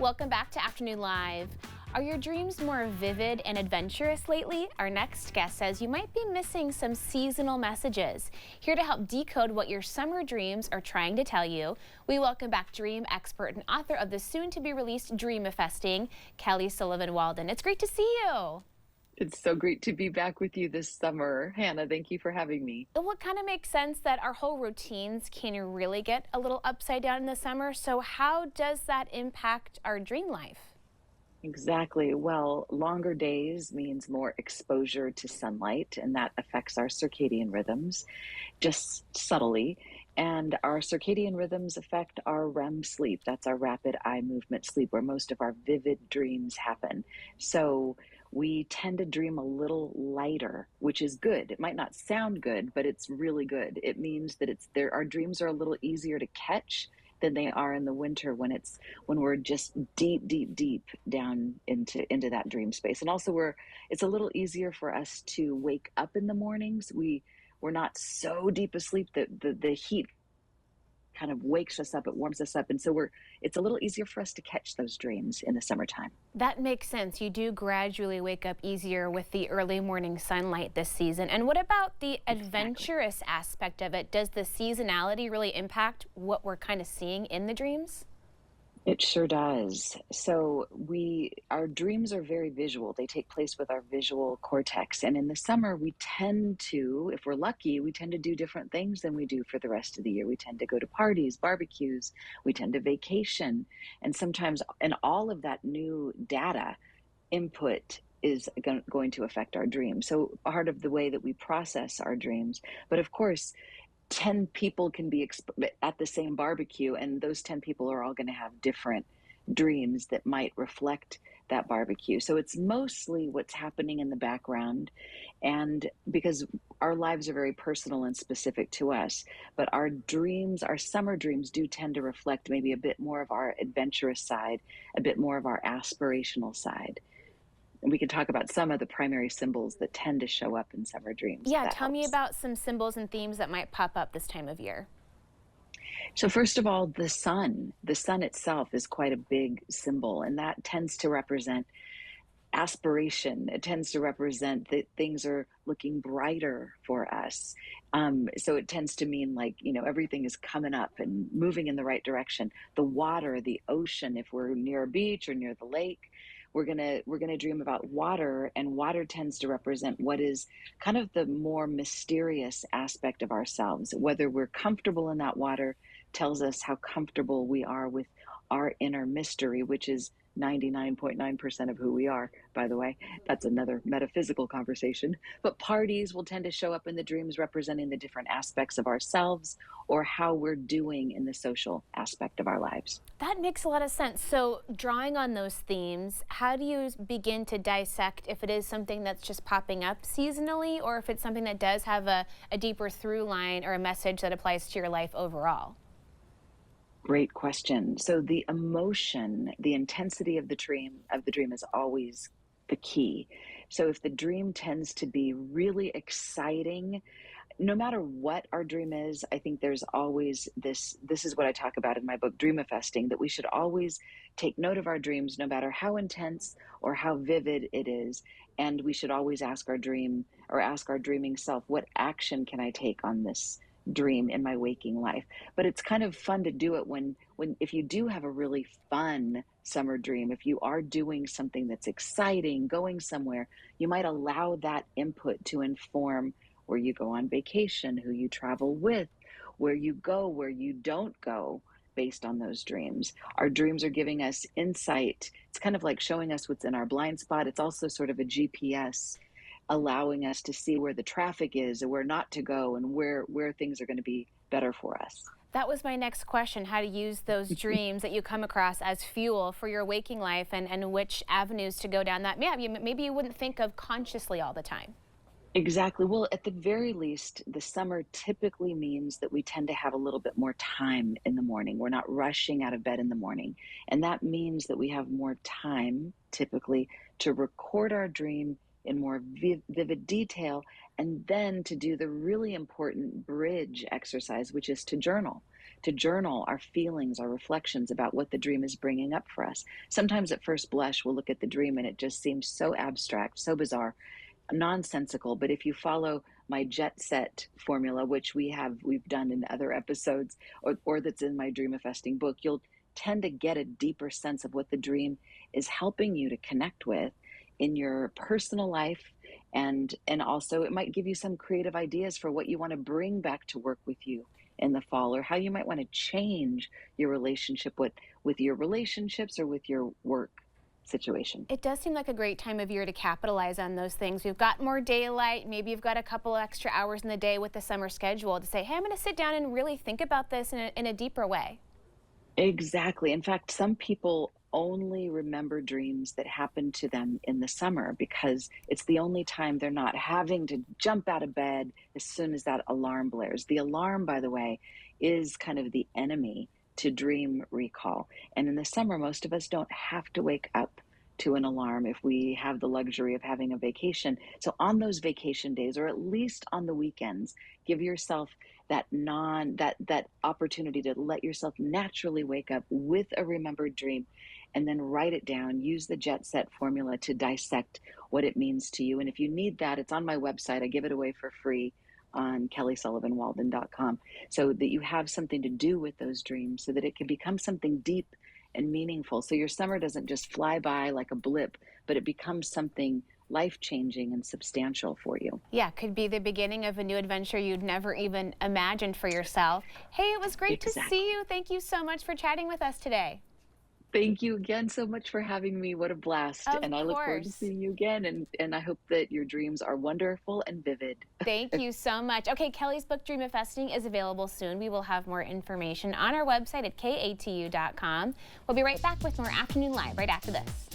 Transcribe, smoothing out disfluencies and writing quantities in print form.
Welcome back to Afternoon Live. Are your dreams more vivid and adventurous lately? Our next guest says you might be missing some seasonal messages. Here to help decode what your summer dreams are trying to tell you, we welcome back dream expert and author of the soon-to-be-released Dreamifesting, Kelly Sullivan Walden. It's great to see you. It's so great to be back with you this summer. Hannah, thank you for having me. Well, it kind of makes sense that our whole routines can really get a little upside down in the summer. So how does that impact our dream life? Exactly. Well, longer days means more exposure to sunlight, and that affects our circadian rhythms just subtly. And our circadian rhythms affect our REM sleep. That's our rapid eye movement sleep, where most of our vivid dreams happen. So we tend to dream a little lighter, which is good. It might not sound good, but it's really good. It means that it's there, our dreams are a little easier to catch than they are in the winter when we're just deep down into that dream space. And also it's a little easier for us to wake up in the mornings. We're not so deep asleep that the heat kind of wakes us up, it warms us up, and so it's a little easier for us to catch those dreams in the summertime. That makes sense. You do gradually wake up easier with the early morning sunlight this season. And what about the Exactly. adventurous aspect of it? Does the seasonality really impact what we're kind of seeing in the dreams? It sure does. So our dreams are very visual. They take place with our visual cortex. And in the summer, we tend to, if we're lucky, we tend to do different things than we do for the rest of the year. We tend to go to parties, barbecues, we tend to vacation. And sometimes, and all of that new data input is going to affect our dreams. So part of the way that we process our dreams. But of course, 10 people can be at the same barbecue, and those 10 people are all going to have different dreams that might reflect that barbecue. So it's mostly what's happening in the background. And because our lives are very personal and specific to us, but our dreams, our summer dreams, do tend to reflect maybe a bit more of our adventurous side, a bit more of our aspirational side. And we can talk about some of the primary symbols that tend to show up in summer dreams, if Yeah, that tell me helps. about some symbols and themes that might pop up this time of year. So first of all, the sun itself is quite a big symbol, and that tends to represent aspiration. It tends to represent that things are looking brighter for us. So it tends to mean like, everything is coming up and moving in the right direction. The water, the ocean, if we're near a beach or near the lake, we're gonna dream about water, and water tends to represent what is kind of the more mysterious aspect of ourselves. Whether we're comfortable in that water tells us how comfortable we are with our inner mystery, which is 99.9% of who we are, by the way. That's another metaphysical conversation. But parties will tend to show up in the dreams representing the different aspects of ourselves or how we're doing in the social aspect of our lives. That makes a lot of sense. So, drawing on those themes, how do you begin to dissect if it is something that's just popping up seasonally or if it's something that does have a deeper through line or a message that applies to your life overall? Great question. So the emotion, the intensity of the dream is always the key. So if the dream tends to be really exciting, no matter what our dream is, I think there's always this is what I talk about in my book Dreamifesting, that we should always take note of our dreams no matter how intense or how vivid it is, and we should always ask our dream or ask our dreaming self, what action can I take on this dream in my waking life? But it's kind of fun to do it when if you do have a really fun summer dream, if you are doing something that's exciting, going somewhere, you might allow that input to inform where you go on vacation, who you travel with, where you go, where you don't go, based on those dreams. Our dreams are giving us insight. It's kind of like showing us what's in our blind spot. It's also sort of a GPS, allowing us to see where the traffic is and where not to go and where things are going to be better for us. That was my next question, how to use those dreams that you come across as fuel for your waking life and which avenues to go down that maybe you wouldn't think of consciously all the time. Exactly. Well, at the very least, the summer typically means that we tend to have a little bit more time in the morning. We're not rushing out of bed in the morning. And that means that we have more time typically to record our dream in more vivid detail, and then to do the really important bridge exercise, which is to journal our feelings, our reflections about what the dream is bringing up for us. Sometimes at first blush, we'll look at the dream and it just seems so abstract, so bizarre, nonsensical. But if you follow my jet set formula, which we've done in other episodes, or that's in my Dreamifesting book, you'll tend to get a deeper sense of what the dream is helping you to connect with in your personal life. And also it might give you some creative ideas for what you want to bring back to work with you in the fall, or how you might want to change your relationship with your relationships or with your work situation. It does seem like a great time of year to capitalize on those things. We've got more daylight. Maybe you've got a couple extra hours in the day with the summer schedule to say, hey, I'm going to sit down and really think about this in a deeper way. Exactly. In fact, some people only remember dreams that happen to them in the summer because it's the only time they're not having to jump out of bed as soon as that alarm blares. The alarm, by the way, is kind of the enemy to dream recall. And in the summer, most of us don't have to wake up to an alarm if we have the luxury of having a vacation. So on those vacation days, or at least on the weekends, give yourself that opportunity to let yourself naturally wake up with a remembered dream, and then write it down. Use the jet set formula to dissect what it means to you. And if you need that, it's on my website. I give it away for free on kellysullivanwalden.com, so that you have something to do with those dreams, so that it can become something deep and meaningful. So your summer doesn't just fly by like a blip, but it becomes something life-changing and substantial for you. Yeah, could be the beginning of a new adventure you'd never even imagined for yourself. Hey, it was great to see you. Thank you so much for chatting with us today. Thank you again so much for having me. What a blast. And I look forward to seeing you again. And I hope that your dreams are wonderful and vivid. Thank you so much. Okay, Kelly's book Dreamifesting is available soon. We will have more information on our website at katu.com. We'll be right back with more Afternoon Live right after this.